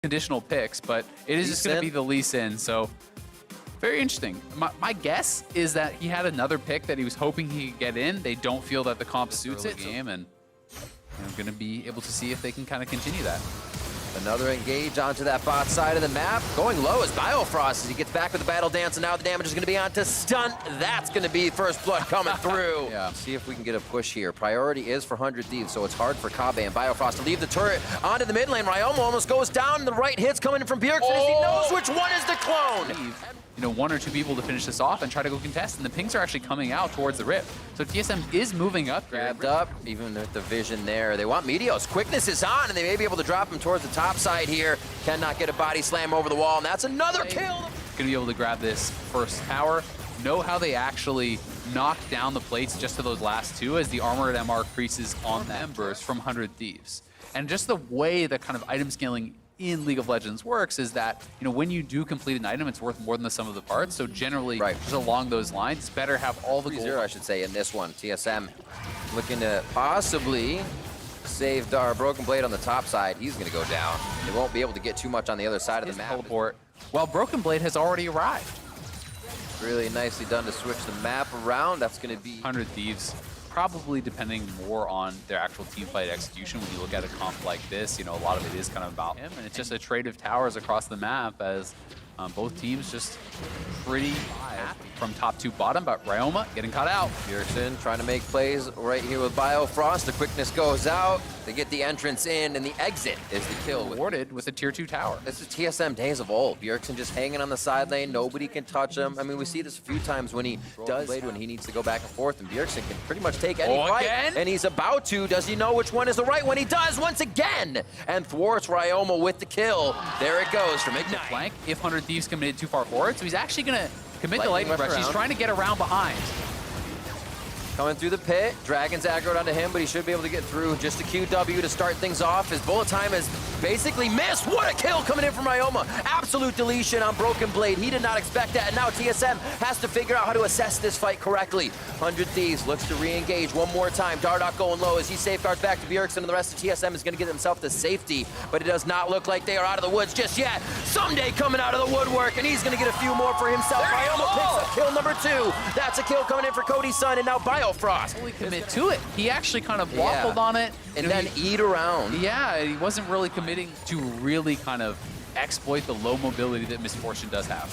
conditional picks, but it is just going to be the Lee Sin. So very interesting. My guess is that he had another pick that he was hoping he could get in. They don't feel that the comp suits it. Game, and I'm going to be able to see if they can kind of continue that. Another engage onto that bot side of the map. Going low is Biofrost as he gets back with the battle dance, and now the damage is going to be onto Stunt. That's going to be first blood coming through. Yeah. See if we can get a push here. Priority is for 100 Thieves, so it's hard for Kabe and Biofrost to leave the turret onto the mid lane. Ryomo almost goes down. The right hit's coming in from Bjergsen as he knows which one is the clone. You know, one or two people to finish this off and try to go contest, and the pings are actually coming out towards the rip. So TSM is moving up. Grabbed up, even with the vision there. They want Meteos. Quickness is on, and they may be able to drop him towards the top side here. Cannot get a body slam over the wall, and that's another kill. Gonna be able to grab this first tower. Know how they actually knock down the plates just to those last two as the armored MR creases on the embers from 100 Thieves. And just the way that kind of item scaling in League of Legends works is that, you know, when you do complete an item, it's worth more than the sum of the parts. So generally, just along those lines, it's better have all the gold. I should say, in this one. TSM looking to possibly save our Broken Blade on the top side. He's going to go down. They won't be able to get too much on the other side of the map. Teleport. While Broken Blade has already arrived. Really nicely done to switch the map around. That's going to be 100 Thieves. Probably depending more on their actual team fight execution. When you look at a comp like this, you know, a lot of it is kind of about him, and it's just a trade of towers across the map as both teams just pretty happy from top to bottom, but Ryomo getting caught out. Bjergsen trying to make plays right here with Biofrost. The quickness goes out. They get the entrance in, and the exit is the kill. Rewarded with a tier 2 tower. This is TSM days of old. Bjergsen just hanging on the side lane. Nobody can touch him. I mean, we see this a few times when he does blade, when he needs to go back and forth, and Bjergsen can pretty much take any fight. Again? And he's about to. Does he know which one is the right one? He does once again, and thwarts Ryomo with the kill. There it goes from Ignite. Flank if 100 Thieves committed too far forward, so he's actually going to commit the lightning rush. He's trying to get around behind. Coming through the pit, Dragon's aggroed onto him, but he should be able to get through. Just a QW to start things off. His bullet time is basically missed. What a kill coming in from Ryomo. Absolute deletion on Broken Blade. He did not expect that, and now TSM has to figure out how to assess this fight correctly. 100 Thieves looks to re-engage one more time. Dardoch going low as he safeguards back to Bjergsen, and the rest of TSM is going to get himself to safety, but it does not look like they are out of the woods just yet. Someday coming out of the woodwork, and he's going to get a few more for himself. Ryomo picks up kill number 2. That's a kill coming in for Cody's son, and now Biofrost. Fully commit to it. He actually kind of waffled on it. And then eat around. Yeah, he wasn't really committing to really kind of exploit the low mobility that Misfortune does have.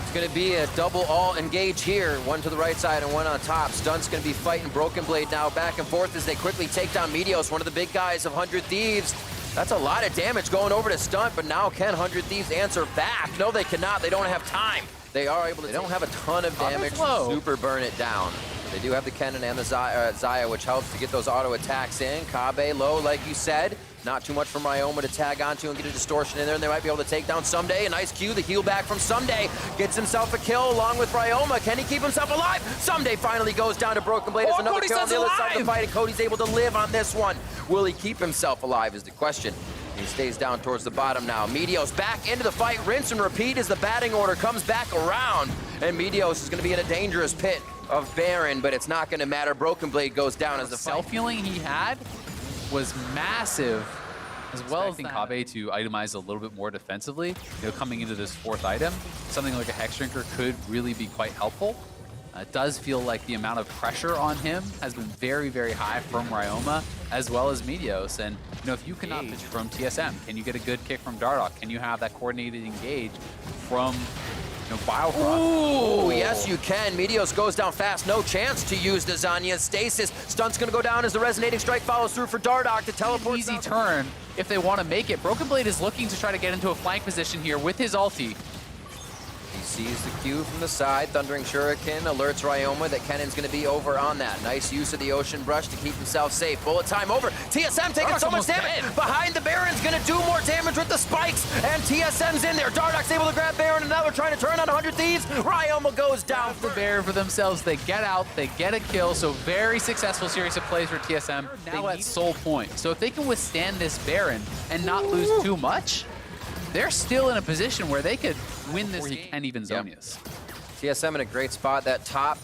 It's going to be a double all engage here. One to the right side and one on top. Stunt's going to be fighting Broken Blade now back and forth as they quickly take down Meteos, one of the big guys of 100 Thieves. That's a lot of damage going over to Stunt, but now can 100 Thieves answer back? No, they cannot. They don't have time. They are able to. They don't have a ton of damage to super burn it down. They do have the Kennen and the Xayah, which helps to get those auto attacks in. Kabe low, like you said. Not too much from Ryomo to tag onto and get a distortion in there, and they might be able to take down Someday. A nice Q, the heal back from Someday. Gets himself a kill along with Ryomo. Can he keep himself alive? Someday finally goes down to Broken Blade. There's another kill on the other side of the fight, and Cody's able to live on this one. Will he keep himself alive is the question. He stays down towards the bottom now. Meteos back into the fight. Rinse and repeat as the batting order comes back around. And Meteos is going to be in a dangerous pit of Baron, but it's not going to matter. Broken Blade goes down as the self-healing he had was massive, as well as Kabe to itemize a little bit more defensively. You know, coming into this fourth item, something like a Hex Drinker could really be quite helpful. It does feel like the amount of pressure on him has been very, very high from Ryomo, as well as Meteos. And you know, if you cannot pitch from TSM, can you get a good kick from Dardoch? Can you have that coordinated engage from Biofrost? Ooh, yes you can. Meteos goes down fast. No chance to use the Zanya stasis. Stunt's going to go down as the resonating strike follows through for Dardoch to teleport. Easy turn if they want to make it. Broken Blade is looking to try to get into a flank position here with his ulti. He sees the Q from the side. Thundering Shuriken alerts Ryomo that Kennen's going to be over on that. Nice use of the Ocean Brush to keep himself safe. Bullet time over. TSM taking so much damage. Behind the Baron's going to do more damage with the spikes. And TSM's in there. Dardoch's able to grab Baron, and now they're trying to turn on 100 Thieves. Ryomo goes down. The Baron for themselves. They get out. They get a kill. So very successful series of plays for TSM. Now at soul point. So if they can withstand this Baron and not lose too much, they're still in a position where they could win this game. He can't even Zonius. TSM in a great spot. That top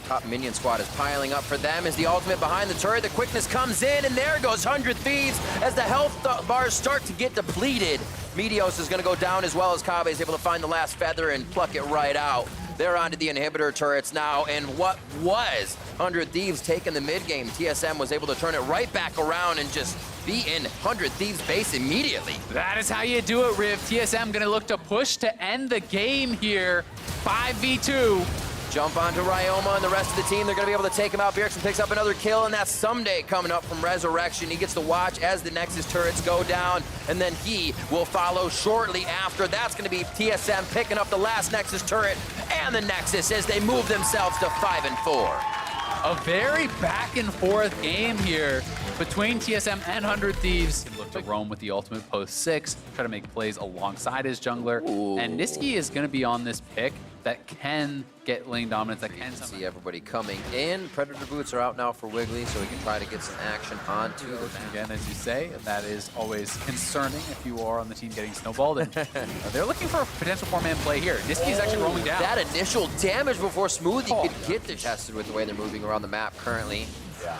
top minion squad is piling up for them as the ultimate behind the turret. The quickness comes in, and there goes 100 Thieves as the health bars start to get depleted. Meteos is going to go down as well as Kabe is able to find the last feather and pluck it right out. They're onto the inhibitor turrets now, and what was 100 Thieves taking the mid game, TSM was able to turn it right back around and just be in 100 Thieves base immediately. That is how you do it, Riv. TSM gonna look to push to end the game here. 5v2. Jump onto Ryoma and the rest of the team. They're going to be able to take him out. Bjergsen picks up another kill, and that's Someday coming up from Resurrection. He gets to watch as the Nexus turrets go down, and then he will follow shortly after. That's going to be TSM picking up the last Nexus turret and the Nexus as they move themselves to 5 and 4. A very back and forth game here between TSM and 100 Thieves. He looked to roam with the ultimate post 6, try to make plays alongside his jungler. Ooh. And Niski is going to be on this pick that can get lane dominance, that can see everybody coming in. Predator boots are out now for Wiggly, so we can try to get some action onto them. Again, as you say, that is always concerning if you are on the team getting snowballed. And they're looking for a potential 4-man play here. Niski is actually roaming down. That initial damage before Smoothie could get tested with the way they're moving around the map currently. Yeah.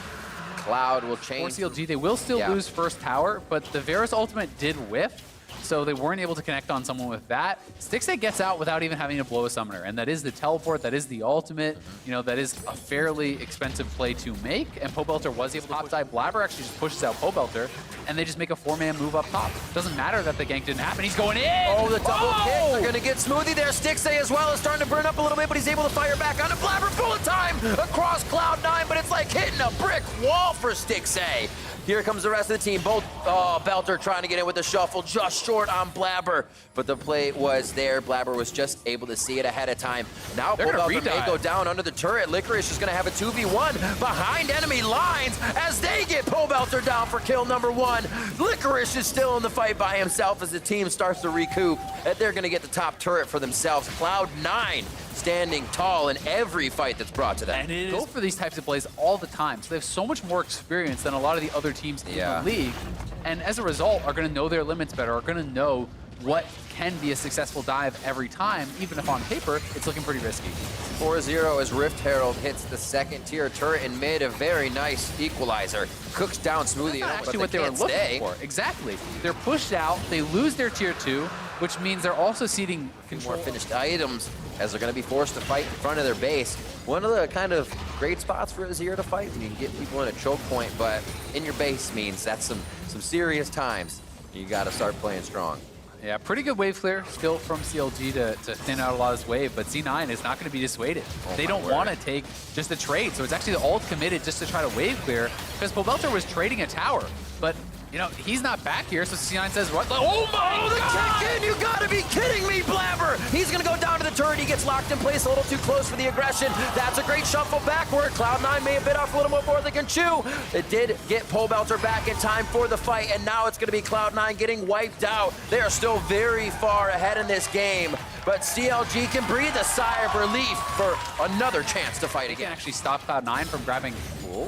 Cloud will change. For CLG, they will still lose first tower, but the Varus ultimate did whiff, so they weren't able to connect on someone with that. Stixxay gets out without even having to blow a summoner, and that is the teleport, that is the ultimate. You know, that is a fairly expensive play to make, and Pobelter was able to topside. Blabber actually just pushes out Pobelter, and they just make a 4-man move up top. Doesn't matter that the gank didn't happen. He's going in! Oh, the double kick. They're going to get Smoothie there. Stixxay as well is starting to burn up a little bit, but he's able to fire back onto Blabber. Bullet time across Cloud9, but it's like hitting a brick wall for Stixxay. Here comes the rest of the team. Both, Belter trying to get in with the shuffle, just short on Blabber. But the play was there. Blabber was just able to see it ahead of time. Now Belter may go down under the turret. Licorice is going to have a 2v1 behind enemy lines as they get Pobelter down for kill number 1. Licorice is still in the fight by himself as the team starts to recoup. And they're going to get the top turret for themselves. Cloud9 standing tall in every fight that's brought to them. And go for these types of plays all the time. So they have so much more experience than a lot of the other teams in the league. And as a result, are going to know their limits better, are going to know what can be a successful dive every time, even if on paper, it's looking pretty risky. 4-0 as Rift Herald hits the second tier turret in mid, a very nice equalizer. Cooks down Smoothie. That's actually what they were looking for. Exactly. They're pushed out, they lose their tier 2, which means they're also ceding more finished items as they're going to be forced to fight in front of their base. One of the kind of great spots for Azir to fight when you can get people in a choke point, but in your base means that's some serious times. You got to start playing strong. Yeah, pretty good wave clear still from CLG to thin out a lot of this wave, but Z9 is not going to be dissuaded. They don't want to take just a trade, so it's actually the ult committed just to try to wave clear, because Pobelter was trading a tower, but you know, he's not back here, so C9 says, what? Oh my God! The kick in! You gotta be kidding me, Blabber! He's gonna go down to the turret. He gets locked in place a little too close for the aggression. That's a great shuffle backward. Cloud9 may have bit off a little more than they can chew. It did get Pobelter back in time for the fight, and now it's gonna be Cloud9 getting wiped out. They are still very far ahead in this game, but CLG can breathe a sigh of relief for another chance to fight again. They can actually stop Cloud9 from grabbing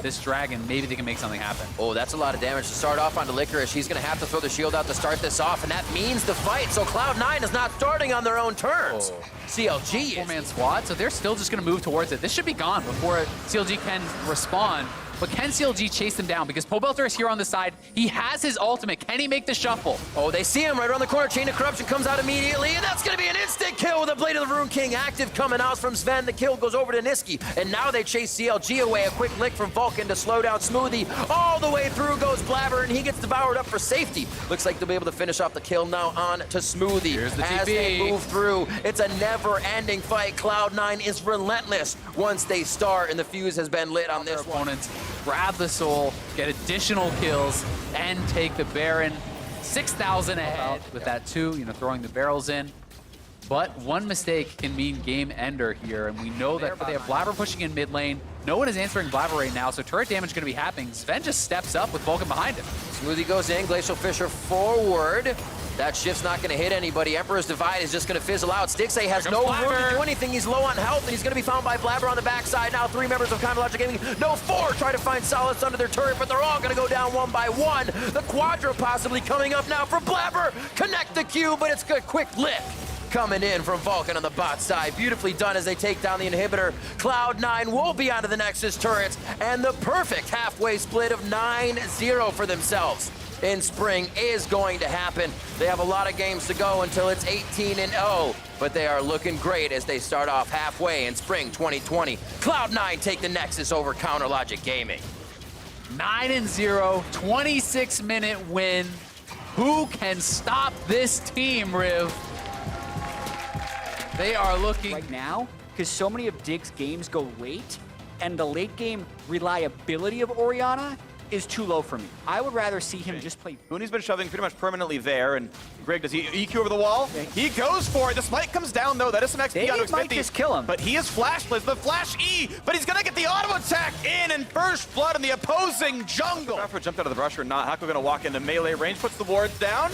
this dragon. Maybe they can make something happen. Oh, that's a lot of damage to start off onto Licorice. He's going to have to throw the shield out to start this off, and that means the fight. So Cloud9 is not starting on their own terms. CLG is. 4-man squad, so they're still just going to move towards it. This should be gone before CLG can respond. But can CLG chase them down? Because Pobelter is here on the side. He has his ultimate. Can he make the shuffle? Oh, they see him right around the corner. Chain of Corruption comes out immediately, and that's going to be an instant kill with a Blade of the Rune King active coming out from Sven. The kill goes over to Niski, and now they chase CLG away. A quick lick from Vulcan to slow down Smoothie. All the way through goes Blabber, and he gets devoured up for safety. Looks like they'll be able to finish off the kill now on to Smoothie. Here's the as TP. they move through. It's a never-ending fight. Cloud9 is relentless once they start, and the fuse has been lit on this opponents. Grab the soul, get additional kills, and take the Baron. 6,000 ahead with that too, you know, throwing the barrels in. But one mistake can mean game ender here, and we know that they have Blabber pushing in mid lane. No one is answering Blabber right now, so turret damage is going to be happening. Sven just steps up with Vulcan behind him. Smoothie goes in, Glacial Fisher forward. That shift's not going to hit anybody. Emperor's Divide is just going to fizzle out. Stixxay has no room to do anything. He's low on health, and he's going to be found by Blabber on the backside. Now 3 members of Logic Gaming. No, 4 try to find solace under their turret, but they're all going to go down one by one. The Quadra possibly coming up now for Blabber. Connect the Q, but it's a quick lick. coming in from Vulcan on the bot side. Beautifully done as they take down the inhibitor. Cloud9 will be onto the Nexus turrets, and the perfect halfway split of 9-0 for themselves in spring is going to happen. They have a lot of games to go until it's 18-0, but they are looking great as they start off halfway in spring 2020. Cloud9 take the Nexus over Counterlogic Gaming. 9-0, 26-minute win. Who can stop this team, Riv? They are looking right now, because so many of Dig's games go late, and the late game reliability of Orianna is too low for me. I would rather see him just play. Mooney's been shoving pretty much permanently there, and Greg, does he EQ over the wall? Okay. He goes for it. The smite comes down, though. That is some XP They on to might just kill him. But he is flashless. The flash E, but he's going to get the auto attack in, and first blood in the opposing jungle. Afro jumped out of the brush or not. Hako going to walk into melee range, puts the wards down.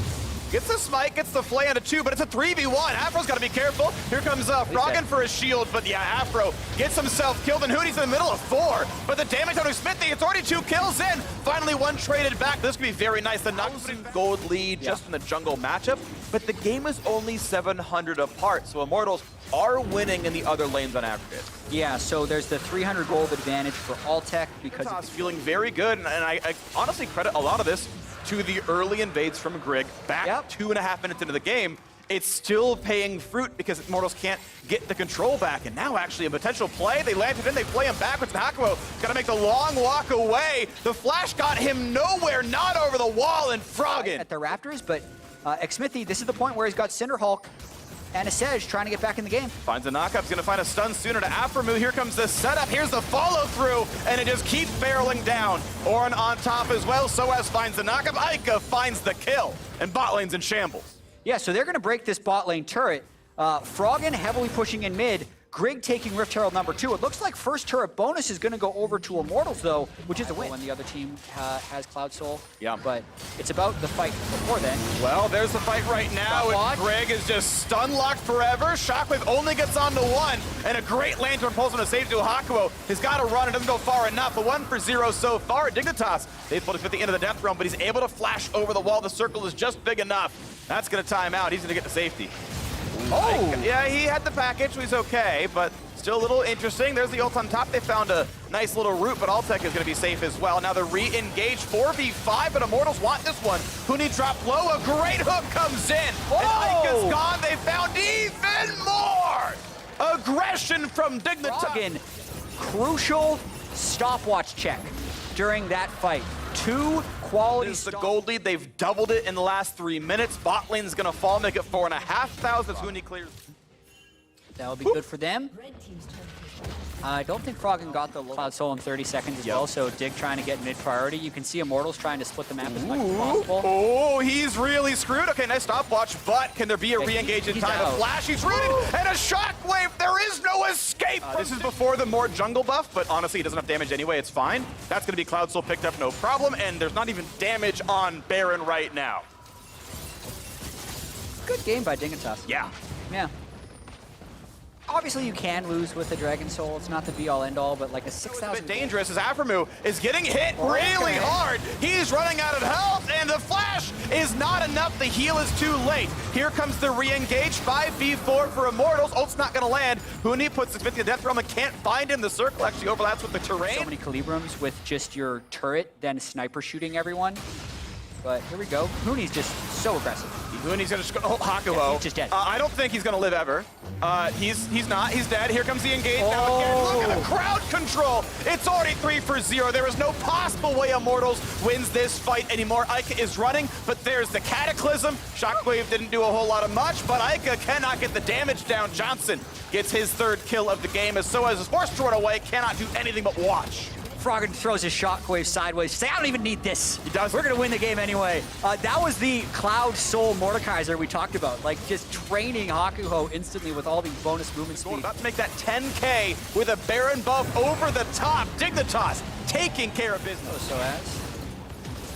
Gets the smite, gets the flay onto 2, but it's a 3v1. Afro's got to be careful. Here comes Froggen for his shield, but yeah, Afro gets himself killed, and Hootie's in the middle of 4. But the damage on Smithy, it's already 2 kills in. Finally, 1 traded back. This could be very nice. The 1,000 gold lead just in the jungle matchup, but the game is only 700 apart, so Immortals are winning in the other lanes on aggregate. Yeah, so there's the 300 gold advantage for Altec because Dignitas feeling very good, and I honestly credit a lot of this to the early invades from Grig back 2.5 minutes into the game. It's still paying fruit because Immortals can't get the control back. And now actually a potential play. They landed in, they play him backwards, and Hakuo got to make the long walk away. The flash got him nowhere, not over the wall, and Froggen. at the Raptors, but Xmithy, this is the point where he's got Cinderhulk and a Sedge trying to get back in the game. Finds a knockup, he's gonna find a stun sooner to Aframu. Here comes the setup, here's the follow through, and it just keeps barreling down. Ornn on top as well, Soaz finds the knockup, Ica finds the kill, and bot lane's in shambles. Yeah, so they're gonna break this bot lane turret. Froggen heavily pushing in mid, Grig taking Rift Herald number 2. It looks like first turret bonus is gonna go over to Immortals though, which is a win when the other team has Cloud Soul. Yeah. But it's about the fight before then. Well, there's the fight right now, and Greg is just stun locked forever. Shockwave only gets onto 1, and a great lantern pulls him to save to Hakuo. He's got to run, it doesn't go far enough. A 1 for 0 so far. Dignitas, they've pulled him at the end of the death realm, but he's able to flash over the wall. The circle is just big enough. That's going to time out. He's going to get to safety. Oh! Yeah, he had the package, so he's okay, but still a little interesting. There's the ult on top. They found a nice little route, but Altec is going to be safe as well. Now the re-engage 4v5, but Immortals want this one. Huni dropped low. A great hook comes in. And Ica's gone. They found even more aggression from Dignitas. Froggen, crucial stopwatch check during that fight. 2 quality This is the gold lead. They've doubled it in the last 3 minutes. Bot lane's going to fall, make it 4,500 as Huni clears. That would be good for them. I don't think Froggen got the Cloud Soul in 30 seconds as well, so Dig trying to get mid priority. You can see Immortals trying to split the map as much as possible. Oh, he's really screwed. Okay, nice stopwatch, but can there be a re-engage in time? A flash, he's rooted, and a shockwave. There is no escape. This is before the more jungle buff, but honestly, he doesn't have damage anyway. It's fine. That's going to be Cloud Soul picked up, no problem, and there's not even damage on Baron right now. Good game by Dignitas. Yeah. Yeah. Obviously, you can lose with the Dragon Soul. It's not the be-all, end-all, but like a 6,000... It's a bit dangerous as Aframu is getting hit really hard. He's running out of health, and the flash is not enough. The heal is too late. Here comes the re-engage. 5v4 for Immortals. Ult's not going to land. Huni puts his 50 death realm and can't find him. The circle actually overlaps with the terrain. So many Calibrums with just your turret, then sniper shooting everyone. But here we go. Huni's just so aggressive. Huni's gonna just go, oh, Hakuo. Yeah, he's just dead. I don't think he's gonna live ever. He's not, he's dead. Here comes the engage now again. Look at the crowd control. It's already 3 for 0. There is no possible way Immortals wins this fight anymore. Ica is running, but there's the Cataclysm. Shockwave didn't do a whole lot of much, but Ica cannot get the damage down. Johnson gets his 3rd kill of the game as Soaz is forced to run away, cannot do anything but watch. Froggen throws his shockwave sideways. Say, I don't even need this. He does. We're going to win the game anyway. That was the Cloud Soul Mordekaiser we talked about. Like, just training Hakuho instantly with all these bonus movement speed. About to make that 10K with a Baron buff over the top. Dignitas taking care of business. So as,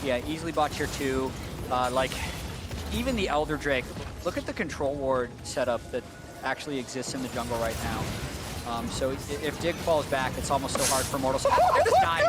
yeah, easily bought tier 2. Like, even the Elder Drake. Look at the control ward setup that actually exists in the jungle right now. So if Dig falls back, it's almost so hard for Immortals. Oh, they're just dying.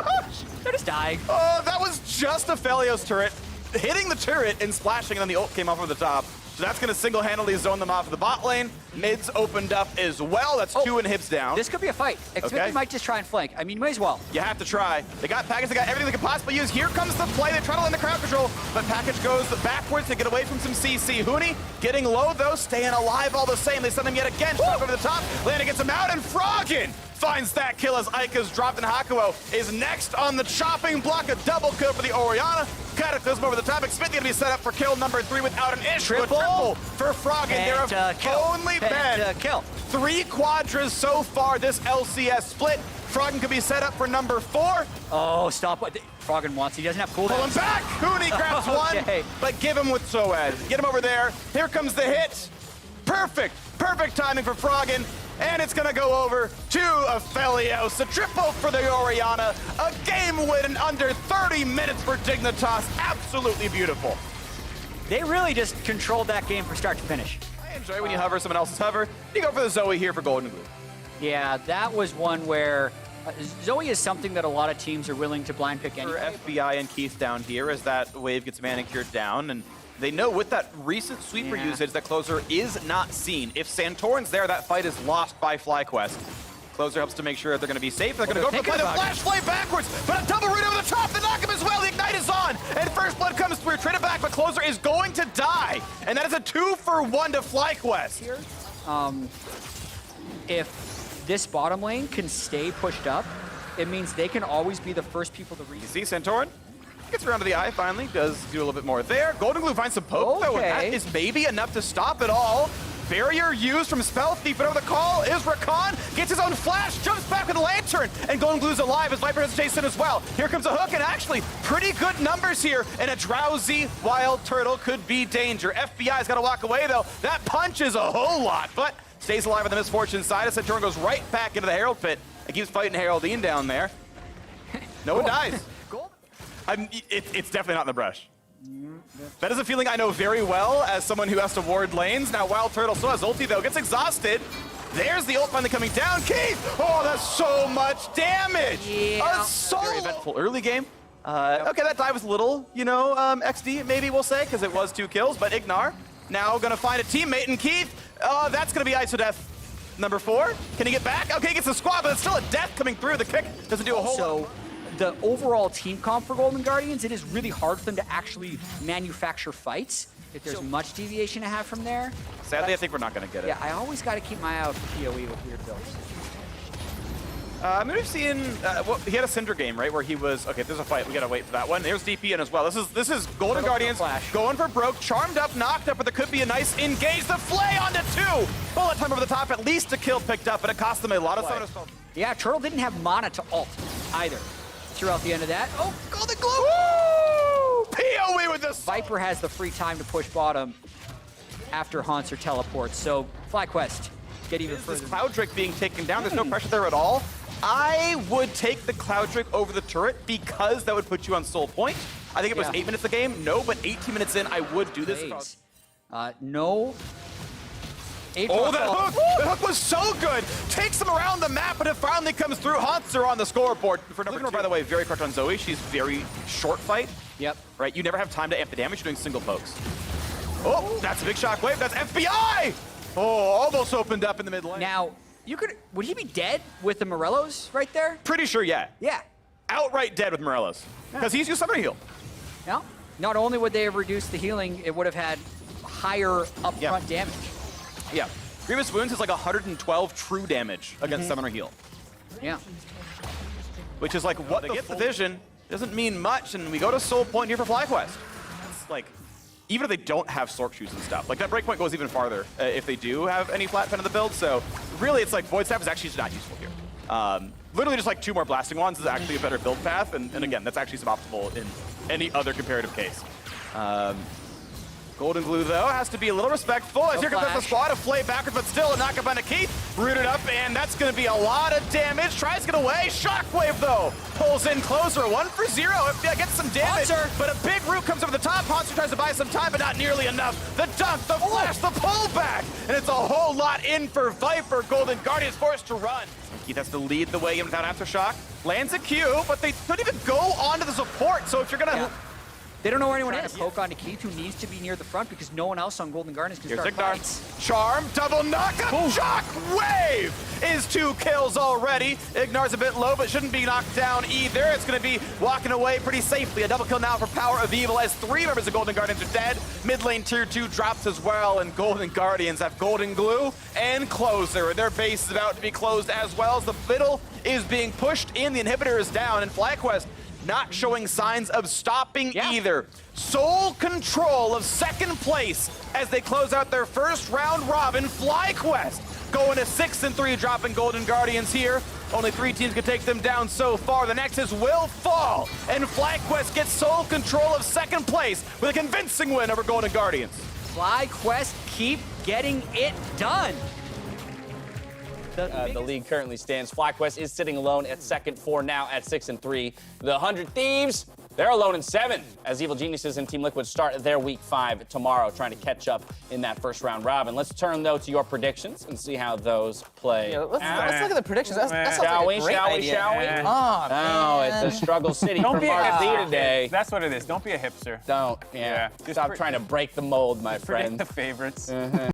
They're just dying. Oh, that was just a Felios turret. hitting the turret and splashing, and then the ult came off over the top. So that's going to single-handedly zone them off of the bot lane. Mid's opened up as well. That's 2 inhibs down. This could be a fight. Xfinity might just try and flank. I mean, may as well. You have to try. They got Package, they got everything they could possibly use. Here comes the play. They try to land the crowd control, but Package goes backwards to get away from some CC. Huni getting low, though, staying alive all the same. They send him yet again. Shock over the top. Lana gets him out, and Froggen finds that kill as Ika's dropped, and Hakuo is next on the chopping block. A double kill for the Orianna. Cataclysm over the top. Xfinity going to be set up for kill number 3 without an issue. Triple for Froggen. There have only been 3 quadras so far this LCS split. Froggen could be set up for number 4. Oh, stop what Froggen wants. He doesn't have cooldown. Pull him back. Huni grabs one, but give him with Soad. Get him over there. Here comes the hit. Perfect. Perfect timing for Froggen. And it's going to go over to Aphelios. A triple for the Orianna. A game win in under 30 minutes for Dignitas. Absolutely beautiful. They really just controlled that game from start to finish. I enjoy when you hover someone else's hover. You go for the Zoe here for Golden Glue. Yeah, that was one where Zoe is something that a lot of teams are willing to blind pick anyway. For FBI and Keith down here as that wave gets manicured down, and they know with that recent sweeper usage that Closer is not seen. If Santorin's there, that fight is lost by FlyQuest. Closer helps to make sure that they're going to be safe. They're going to go for the play, the flash play backwards, but a double root over the top, the knock him as well. The ignite is on, and first blood comes through. Trade it back, but Closer is going to die, and that is a 2-for-1 to FlyQuest. Here, if this bottom lane can stay pushed up, it means they can always be the first people to reach. You see Santorin? Gets around to the eye finally, does do a little bit more there. Golden Glue finds some poke though, and that is maybe enough to stop it all. Barrier used from Spell Thief, but over the call is Rakan, gets his own flash, jumps back with a lantern, and Golden Glue's alive as Viper has Jason as well. Here comes a hook, and actually pretty good numbers here, and a drowsy Wild Turtle could be danger. FBI's got to walk away though. That punch is a whole lot, but stays alive on the misfortune side as Santorin goes right back into the Herald pit and keeps fighting Heraldine down there. No one dies. It's definitely not in the brush. That is a feeling I know very well as someone who has to ward lanes. Now Wild Turtle still has ulti though, gets exhausted. There's the ult finally coming down. Keith! Oh, that's so much damage! Yeah. Very eventful early game. Okay, that dive was a little, you know, XD maybe we'll say, because it was 2 kills, but Ignar now gonna find a teammate, and Keith, that's gonna be ISO-Death number 4. Can he get back? Okay, he gets the squad, but it's still a death coming through. The kick doesn't do a whole lot. The overall team comp for Golden Guardians, it is really hard for them to actually manufacture fights. If there's much deviation to have from there. Sadly, I think we're not going to get it. Yeah, I always got to keep my eye out for PoE with weird builds. I mean, we've seen, well, he had a Cinder game, right, where he was, okay, if there's a fight, we got to wait for that one. There's DP in as well. This is Golden Guardians going for broke, charmed up, knocked up, but there could be a nice engage. The flay onto 2. Bullet time over the top, at least a kill picked up, but it cost them a lot of bonus. Yeah, Turtle didn't have mana to ult either. Throughout the end of that. Oh, Golden Glue! Woo! PoE with this! Viper has the free time to push bottom after Haunts or teleports, so FlyQuest get even further. This Cloud Drake being taken down, there's no pressure there at all. I would take the Cloud Drake over the turret because that would put you on Soul Point. I think it was 8 minutes a game. No, but 18 minutes in, I would do this. No. Oh, that hook! The hook was so good! Takes him around the map, but it finally comes through. Haunts are on the scoreboard. For number 2, by the way, very correct on Zoe. She's very short fight. Yep. Right, you never have time to amp the damage. You're doing single pokes. Oh, that's a big shockwave. That's FBI! Oh, almost opened up in the mid lane. Now, would he be dead with the Morellos right there? Pretty sure, yeah. Yeah. Outright dead with Morellos. Because he's used Summoner Heal. Now, not only would they have reduced the healing, it would have had higher upfront damage. Yeah. Grievous Wounds is like 112 true damage against Summoner Heal. Yeah. Which is like what they get the vision doesn't mean much, and we go to Soul Point here for FlyQuest. It's like, even if they don't have Sork Shoes and stuff, like that breakpoint goes even farther if they do have any flat pen in the build, so really it's like Void Staff is actually just not useful here. Literally just like 2 more Blasting Wands is actually a better build path, and again, that's actually suboptimal in any other comparative case. Golden Glue, though, has to be a little respectful. As here comes the squad, a flay backwards, but still a knock up on a Keith. Rooted up, and that's going to be a lot of damage. Tries to get away. Shockwave, though, pulls in Closer. 1 for 0. FBI gets some damage, but a big root comes over the top. Haunter tries to buy some time, but not nearly enough. The dunk, the flash, the pullback, and it's a whole lot in for Viper. Golden Guardians forced to run. Keith has to lead the way even without Aftershock. Lands a Q, but they couldn't even go onto the support, so if you're going to They don't know where anyone is. Poke onto Keith, who needs to be near the front because no one else on Golden Guardians can Here's start Ignar. fights. Charm, double knockup, shock wave is 2 kills already. Ignar's a bit low, but shouldn't be knocked down either. It's going to be walking away pretty safely. A double kill now for Power of Evil as 3 members of Golden Guardians are dead. Mid lane tier 2 drops as well, and Golden Guardians have Golden Glue and Closer. Their base is about to be closed as well as the middle is being pushed in. The inhibitor is down, and FlyQuest not showing signs of stopping either. Sole control of second place as they close out their first round robin. FlyQuest going to 6-3, dropping Golden Guardians here. Only 3 teams can take them down so far. The Nexus will fall, and FlyQuest gets sole control of second place with a convincing win over Golden Guardians. FlyQuest keep getting it done. The league currently stands. FlyQuest is sitting alone at second, 4 now at 6-3. The 100 Thieves, they're alone in 7 as Evil Geniuses and Team Liquid start their week 5 tomorrow, trying to catch up in that first round robin. Let's turn, though, to your predictions and see how those play. Yeah, let's look at the predictions. That sounds Shall like we? a great idea. Shall we? Oh, Oh, man. it's a struggle city Don't for be a Mark Z hipster. today. That's what it is. Don't be a hipster. Don't, yeah. Just Stop trying to break the mold, my predict friend. the favorites.